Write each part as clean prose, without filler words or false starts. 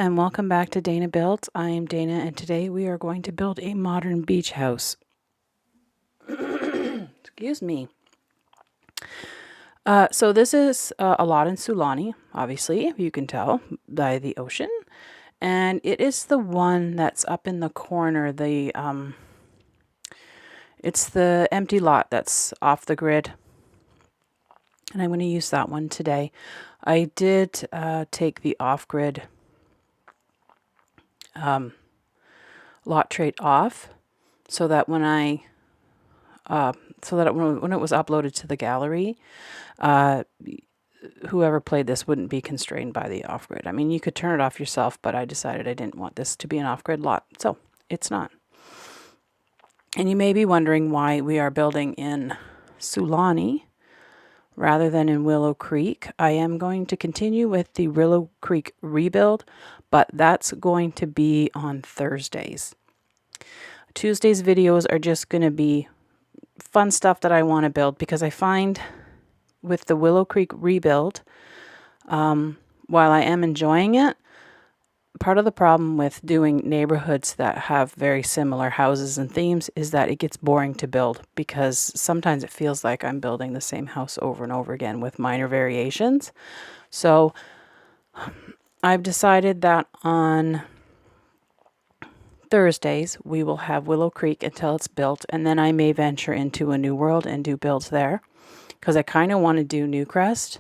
and welcome back to Dana Builds. I am Dana, and today we are going to build a modern beach house. Excuse me. So this is a lot in Sulani, obviously, you can tell by the ocean. And it is the one that's up in the corner, it's the empty lot that's off the grid. And I'm going to use that one today. I did take the off-grid lot trait off so that when when it was uploaded to the gallery, whoever played this wouldn't be constrained by the off-grid. I mean, you could turn it off yourself, but I decided I didn't want this to be an off-grid lot, so it's not. And you may be wondering why we are building in Sulani rather than in Willow Creek. I am going to continue with the Willow Creek rebuild, but that's going to be on Thursdays. Tuesday's videos are just going to be fun stuff that I want to build, because I find with the Willow Creek rebuild, while I am enjoying it, part of the problem with doing neighborhoods that have very similar houses and themes is that it gets boring to build, because sometimes it feels like I'm building the same house over and over again with minor variations. So I've decided that on Thursdays we will have Willow Creek until it's built, and then I may venture into a new world and do builds there, because I kind of want to do Newcrest,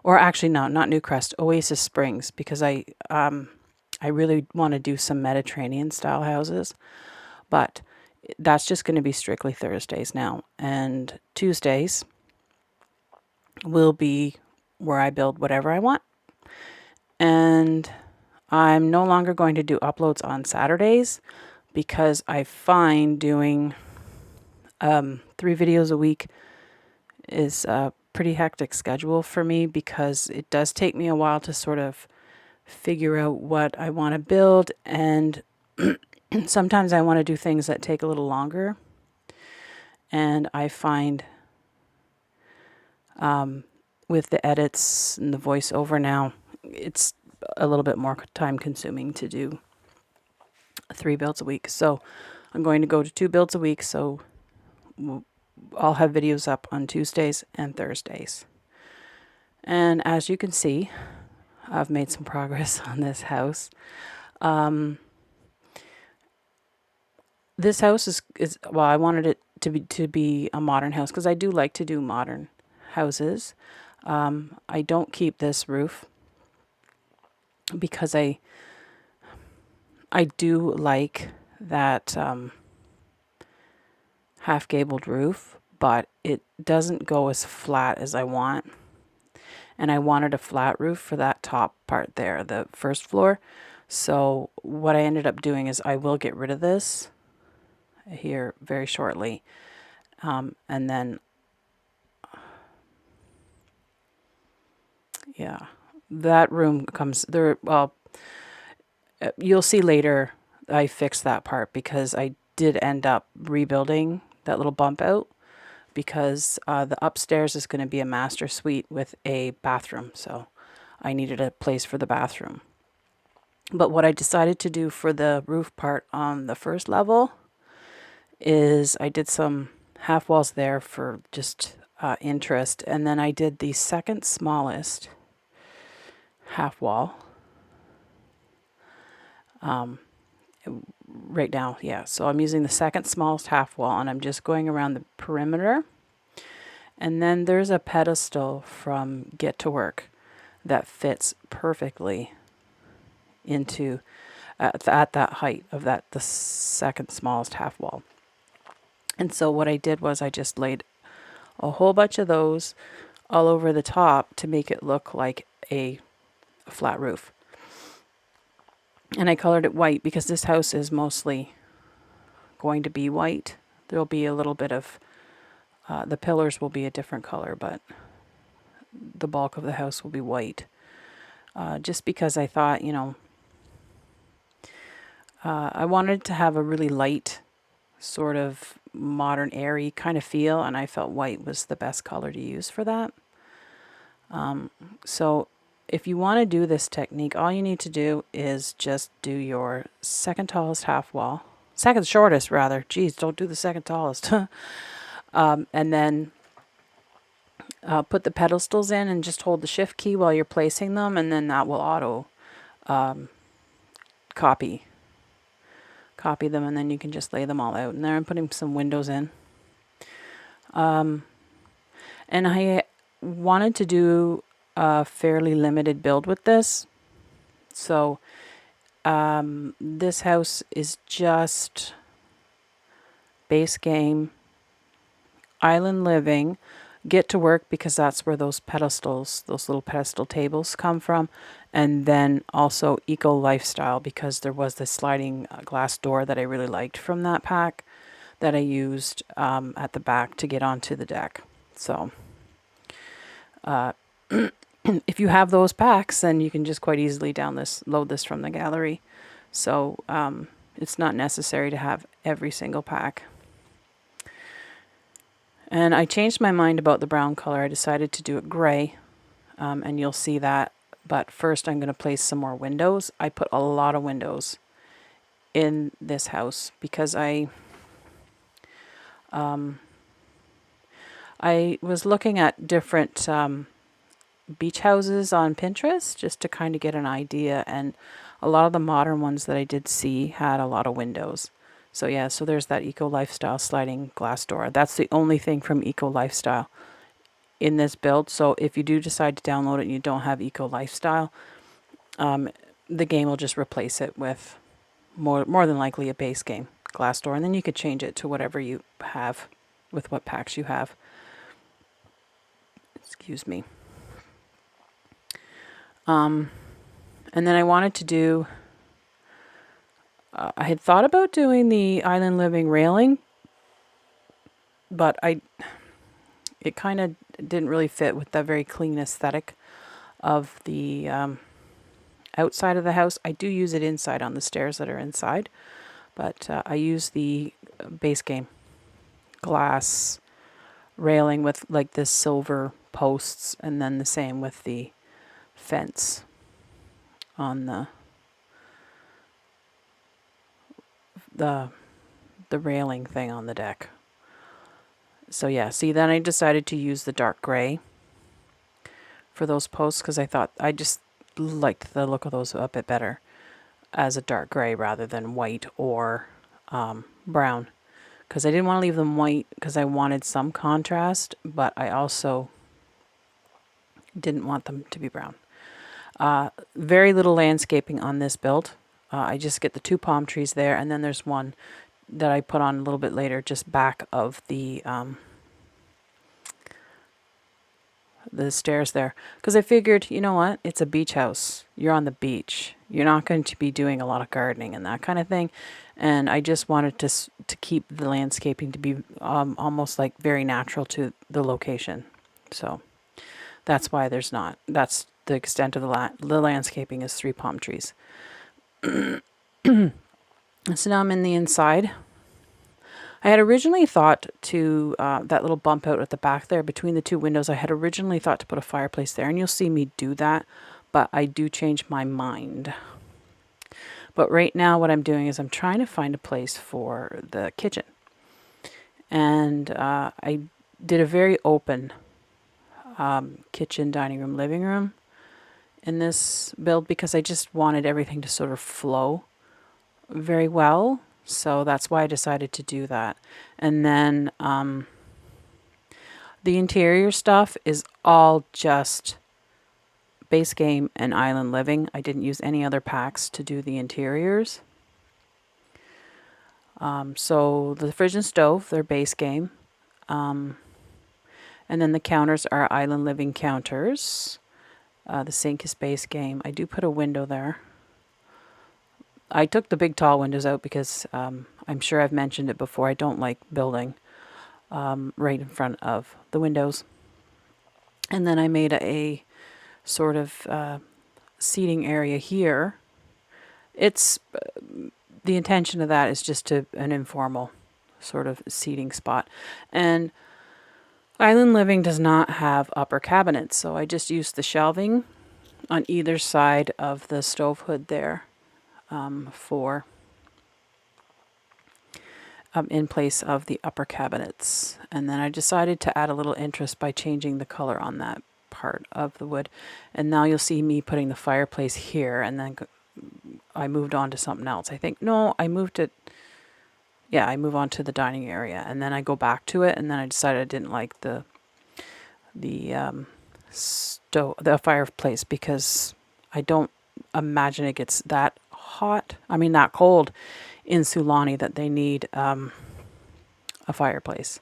or actually no, not Newcrest, Oasis Springs, because I really want to do some Mediterranean style houses, but that's just going to be strictly Thursdays now, and Tuesdays will be where I build whatever I want. And I'm no longer going to do uploads on Saturdays, because I find doing 3 videos a week is a pretty hectic schedule for me, because it does take me a while to sort of figure out what I want to build, and sometimes I want to do things that take a little longer. And I find with the edits and the voiceover now, it's a little bit more time consuming to do 3 builds a week. So I'm going to go to 2 builds a week, so I'll have videos up on Tuesdays and Thursdays. And as you can see, I've made some progress on this house. This house is well, I wanted it to be a modern house, because I do like to do modern houses. I don't keep this roof because I do like that half gabled roof, but it doesn't go as flat as I want. And I wanted a flat roof for that top part there, the first floor. So what I ended up doing is I will get rid of this here very shortly. And then, yeah, that room comes there. Well, you'll see later I fixed that part, because I did end up rebuilding that little bump out, because the upstairs is going to be a master suite with a bathroom. So I needed a place for the bathroom. But what I decided to do for the roof part on the first level is I did some half walls there for just interest. And then I did the second smallest half wall right now. Yeah, so I'm using the second smallest half wall, and I'm just going around the perimeter. And then there's a pedestal from Get to Work that fits perfectly into at that height of the second smallest half wall. And so what I did was I just laid a whole bunch of those all over the top to make it look like a flat roof. And I colored it white because this house is mostly going to be white. There'll be a little bit of the pillars will be a different color, but the bulk of the house will be white. Just because I thought, I wanted to have a really light, sort of modern, airy kind of feel, and I felt white was the best color to use for that. So if you want to do this technique, all you need to do is just do your second tallest half wall, second shortest rather. Geez, don't do the second tallest. And then put the pedestals in and just hold the shift key while you're placing them, and then that will auto copy them, and then you can just lay them all out in there. I'm putting some windows in. And I wanted to do a fairly limited build with this. So this house is just base game, island living, get to work, because that's where those pedestals, those little pedestal tables come from. And then also eco lifestyle, because there was this sliding glass door that I really liked from that pack that I used at the back to get onto the deck. So if you have those packs, then you can just quite easily load this from the gallery. So it's not necessary to have every single pack. And I changed my mind about the brown color. I decided to do it gray, and you'll see that. But first I'm going to place some more windows. I put a lot of windows in this house because I was looking at different beach houses on Pinterest just to kind of get an idea, and a lot of the modern ones that I did see had a lot of windows. So yeah, so there's that Eco Lifestyle sliding glass door. That's the only thing from Eco Lifestyle in this build. So if you do decide to download it and you don't have Eco Lifestyle, the game will just replace it with more than likely a base game glass door, and then you could change it to whatever you have with what packs you have. Excuse me. And then I wanted to do, I had thought about doing the island living railing, but it kind of didn't really fit with the very clean aesthetic of the outside of the house. I do use it inside on the stairs that are inside, but I use the base game glass railing with like this silver posts, and then the same with the fence on the railing thing on the deck. So yeah, see, then I decided to use the dark gray for those posts because I thought I just liked the look of those a bit better as a dark gray rather than white or brown, because I didn't want to leave them white because I wanted some contrast, but I also didn't want them to be brown. Very little landscaping on this build. I just get the 2 palm trees there, and then there's one that I put on a little bit later just back of the stairs there, because I figured, you know what, it's a beach house. You're on the beach. You're not going to be doing a lot of gardening and that kind of thing, and I just wanted to keep the landscaping to be almost like very natural to the location. So that's why that's the extent of the landscaping is 3 palm trees. So now I'm in the inside. I had originally thought to, that little bump out at the back there between the 2 windows, I had originally thought to put a fireplace there, and you'll see me do that, but I do change my mind. But right now what I'm doing is I'm trying to find a place for the kitchen. And I did a very open kitchen, dining room, living room in this build because I just wanted everything to sort of flow very well. So that's why I decided to do that. And then the interior stuff is all just base game and island living. I didn't use any other packs to do the interiors. So the fridge and stove, they're base game. And then the counters are island living counters. The sink is base game. I do put a window there. I took the big tall windows out because I'm sure I've mentioned it before. I don't like building right in front of the windows. And then I made a sort of seating area here. It's the intention of that is just an informal sort of seating spot. And island living does not have upper cabinets, so I just used the shelving on either side of the stove hood there, for in place of the upper cabinets. And then I decided to add a little interest by changing the color on that part of the wood. And now you'll see me putting the fireplace here, and then I moved on to something else. I think, no, I moved it, yeah, I move on to the dining area, and then I go back to it, and then I decided I didn't like the the fireplace, because I don't imagine it gets that hot, I mean that cold in Sulani, that they need a fireplace.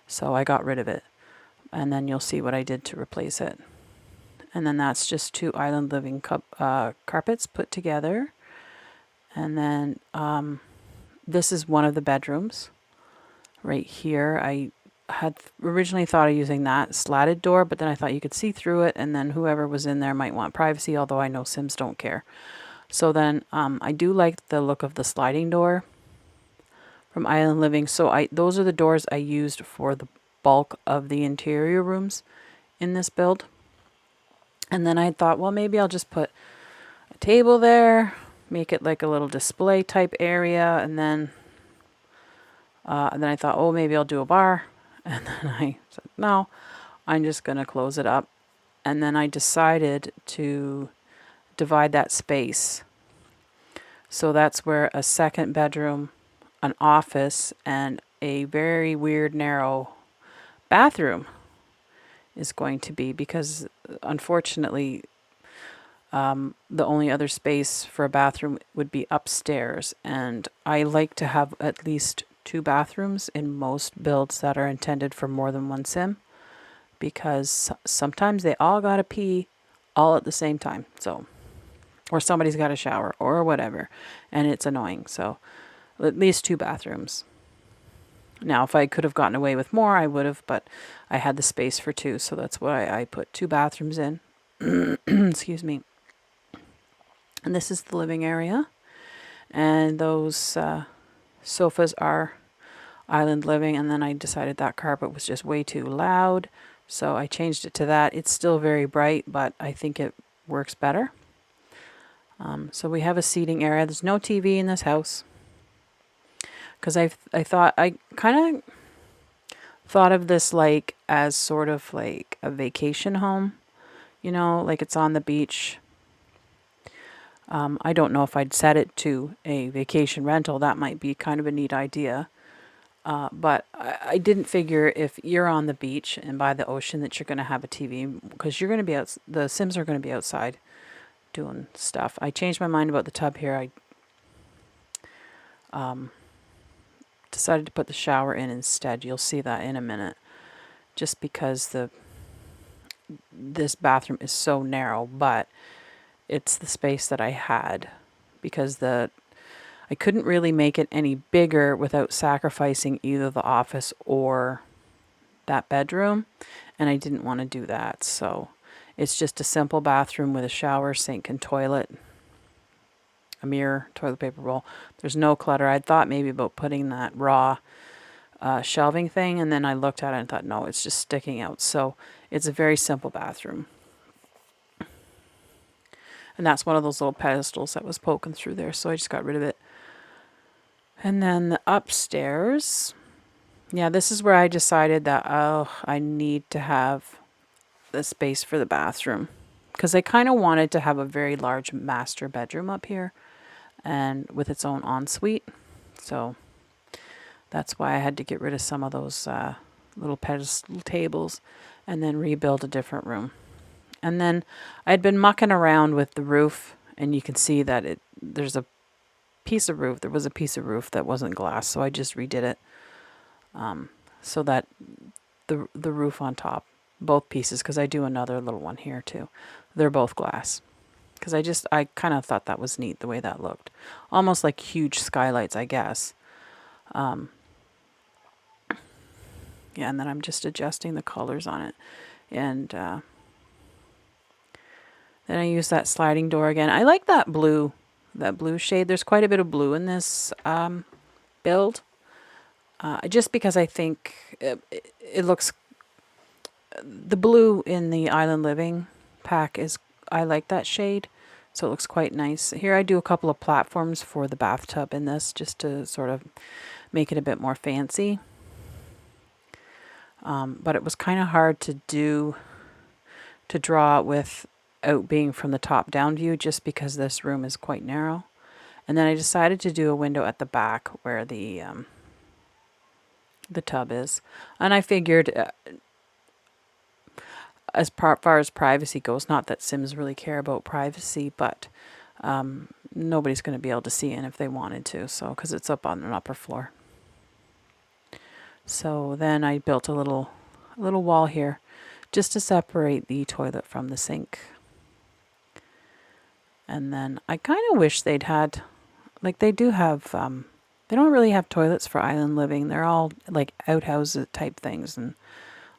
So I got rid of it, and then you'll see what I did to replace it. And then that's just 2 island living carpets put together. And then this is one of the bedrooms right here. I had originally thought of using that slatted door, but then I thought you could see through it, and then whoever was in there might want privacy, although I know Sims don't care. So then I do like the look of the sliding door from Island Living. So those are the doors I used for the bulk of the interior rooms in this build. And then I thought, well, maybe I'll just put a table there, make it like a little display type area, and then I thought, oh, maybe I'll do a bar. And then I said, no, I'm just going to close it up. And then I decided to divide that space. So that's where a second bedroom, an office, and a very weird narrow bathroom is going to be, because unfortunately the only other space for a bathroom would be upstairs, and I like to have at least 2 bathrooms in most builds that are intended for more than one sim, because sometimes they all gotta pee all at the same time, so, or somebody's got a shower or whatever, and it's annoying. So at least 2 bathrooms. Now, if I could have gotten away with more, I would have, but I had the space for 2, so that's why I put 2 bathrooms in. Excuse me. And this is the living area. And those sofas are Island Living, and then I decided that carpet was just way too loud, so I changed it to that. It's still very bright, but I think it works better. So we have a seating area. There's no TV in this house, because I kind of thought of this like as sort of like a vacation home, you know, like it's on the beach. I don't know if I'd set it to a vacation rental. That might be kind of a neat idea. But I didn't figure if you're on the beach and by the ocean that you're going to have a TV, because you're going to be out, the Sims are going to be outside doing stuff. I changed my mind about the tub here. I decided to put the shower in instead. You'll see that in a minute, just because this bathroom is so narrow, but it's the space that I had, because I couldn't really make it any bigger without sacrificing either the office or that bedroom, and I didn't want to do that. So it's just a simple bathroom with a shower, sink, and toilet, a mirror, toilet paper roll. There's no clutter. I thought maybe about putting that raw shelving thing, and then I looked at it and thought, no, it's just sticking out. So it's a very simple bathroom. And that's one of those little pedestals that was poking through there, so I just got rid of it. And then the upstairs, yeah, this is where I decided that, oh, I need to have the space for the bathroom, because I kind of wanted to have a very large master bedroom up here, and with its own ensuite. So that's why I had to get rid of some of those little pedestal tables and then rebuild a different room. And then I'd been mucking around with the roof, and you can see that there's a piece of roof. There was a piece of roof that wasn't glass, so I just redid it, so that the roof on top, both pieces, because I do another little one here too, they're both glass. Because I kind of thought that was neat the way that looked, almost like huge skylights, I guess. Yeah, and then I'm just adjusting the colors on it, and then I use that sliding door again. I like that blue shade. There's quite a bit of blue in this build, just because I think it looks, the blue in the Island Living pack is I like that shade. So it looks quite nice. Here I do a couple of platforms for the bathtub in this, just to sort of make it a bit more fancy. But it was kind of hard to draw without being from the top down view, just because this room is quite narrow. And then I decided to do a window at the back where the tub is. And I figured, as far as privacy goes, not that Sims really care about privacy, but nobody's going to be able to see in if they wanted to, so because it's up on an upper floor. So then I built a little wall here just to separate the toilet from the sink. And then I kind of wish they'd had, like they do have, they don't really have toilets for island living. They're all like outhouses type things, and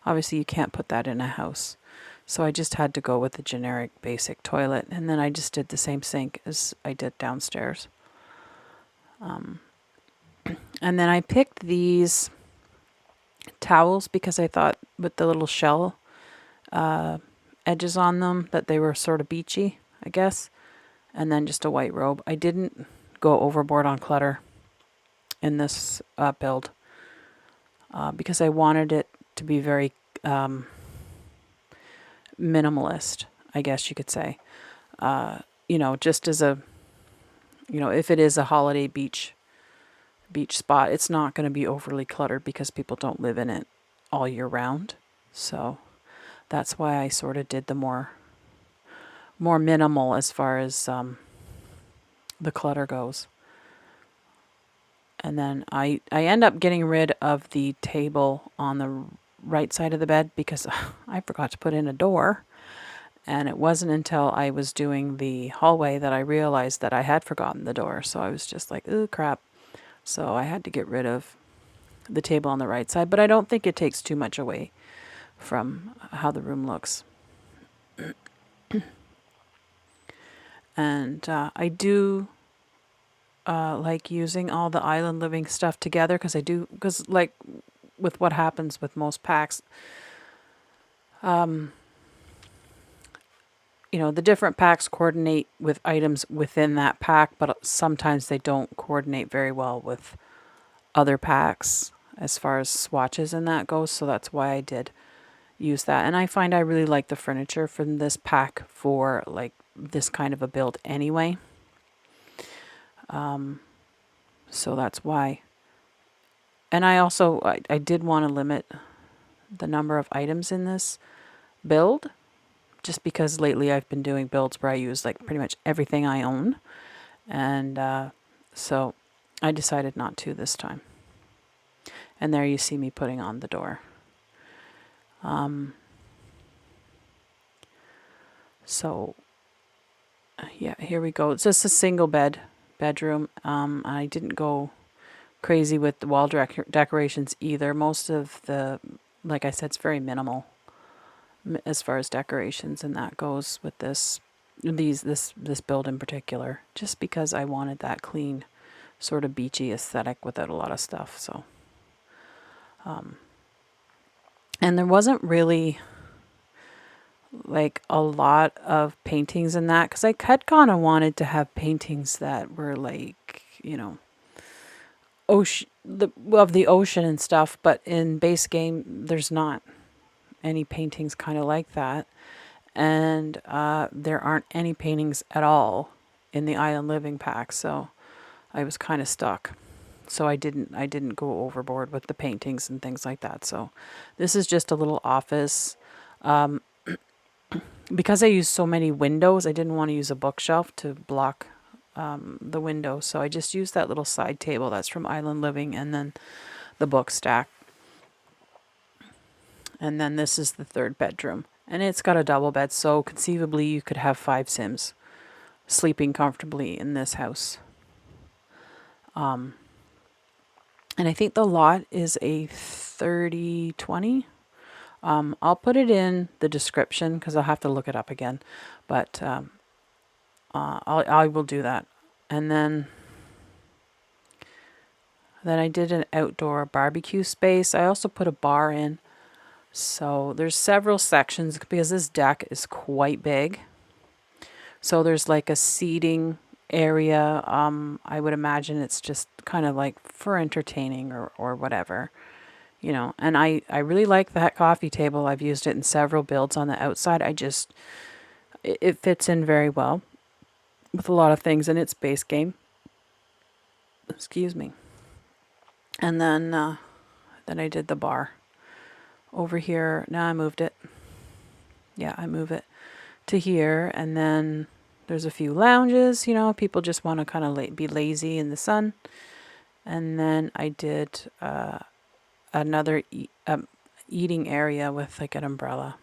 obviously you can't put that in a house. So I just had to go with the generic basic toilet, and then I just did the same sink as I did downstairs. And then I picked these towels because I thought with the little shell edges on them that they were sort of beachy, I guess. And then just a white robe. I didn't go overboard on clutter in this build because I wanted it to be very minimalist, I guess you could say. You know, just as a, you know, if it is a holiday beach spot, it's not going to be overly cluttered because people don't live in it all year round. So that's why I sort of did the more minimal as far as the clutter goes. And then I end up getting rid of the table on the right side of the bed because I forgot to put in a door. And it wasn't until I was doing the hallway that I realized that I had forgotten the door. So I was just like, ooh, crap. So I had to get rid of the table on the right side. But I don't think it takes too much away from how the room looks. And I do like using all the island living stuff together because like with what happens with most packs, you know, the different packs coordinate with items within that pack, but sometimes they don't coordinate very well with other packs as far as swatches and that goes. So that's why I did use that. And I find I really like the furniture from this pack for like this kind of a build anyway. So that's why. And I also, I did want to limit the number of items in this build, just because lately I've been doing builds where I use like pretty much everything I own. And so I decided not to this time. And there you see me putting on the door. So yeah, here we go. It's just a single bedroom. I didn't go crazy with the wall decorations either. Most of the, like I said, it's very minimal as far as decorations and that goes with this build in particular, just because I wanted that clean sort of beachy aesthetic without a lot of stuff. So and there wasn't really like a lot of paintings in that, because I had kind of wanted to have paintings that were like, you know, of the ocean and stuff, but in base game there's not any paintings kind of like that, and there aren't any paintings at all in the island living pack, so I was kind of stuck. So I didn't go overboard with the paintings and things like that. So this is just a little office. Because I use so many windows, I didn't want to use a bookshelf to block the window, so I just used that little side table that's from Island Living, and then the book stack. And then this is the third bedroom, and it's got a double bed, so conceivably you could have 5 Sims sleeping comfortably in this house. And I think the lot is a 30/20. I'll put it in the description because I'll have to look it up again, but I will do that. And then I did an outdoor barbecue space. I also put a bar in. So there's several sections because this deck is quite big. So there's like a seating area. I would imagine it's just kind of like for entertaining or whatever, you know. And I really like that coffee table. I've used it in several builds on the outside. It fits in very well with a lot of things in its base game. Excuse me. And then I did the bar over here. Now I moved it. Yeah, I move it to here, and then there's a few lounges, you know, people just want to kind of be lazy in the sun. And then I did another eating area with like an umbrella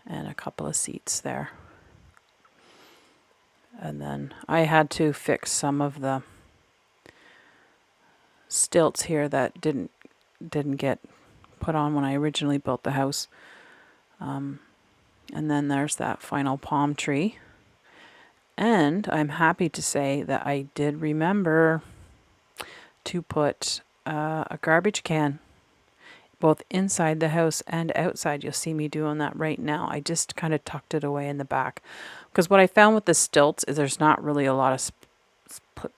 and a couple of seats there. And then I had to fix some of the stilts here that didn't get put on when I originally built the house. And then there's that final palm tree. And I'm happy to say that I did remember to put a garbage can both inside the house and outside. You'll see me doing that right now. I just kind of tucked it away in the back. Because what I found with the stilts is there's not really a lot of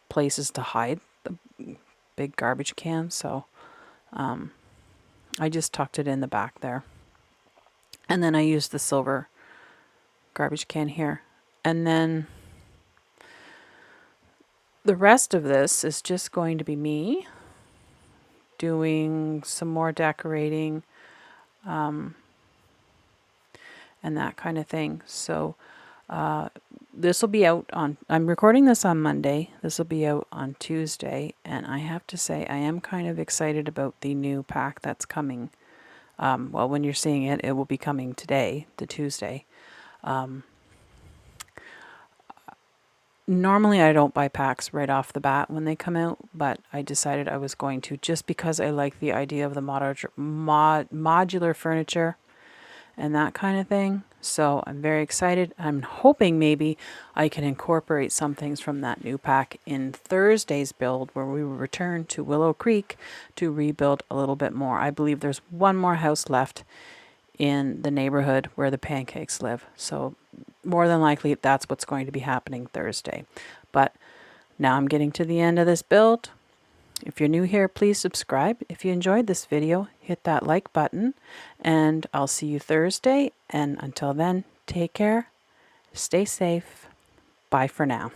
places to hide the big garbage can. So I just tucked it in the back there. And then I used the silver garbage can here. And then the rest of this is just going to be me doing some more decorating and that kind of thing. So this will be out on, I'm recording this on Monday. This will be out on Tuesday. And I have to say, I am kind of excited about the new pack that's coming. Well, when you're seeing it, it will be coming today, the Tuesday. Normally I don't buy packs right off the bat when they come out, but I decided I was going to just because I like the idea of the modular furniture and that kind of thing. So I'm very excited. I'm hoping maybe I can incorporate some things from that new pack in Thursday's build, where we will return to Willow Creek to rebuild a little bit more. I believe there's one more house left in the neighborhood where the pancakes live. So more than likely that's what's going to be happening Thursday. But now I'm getting to the end of this build. If you're new here, please subscribe. If you enjoyed this video, hit that like button, and I'll see you Thursday. And until then, take care, stay safe. Bye for now.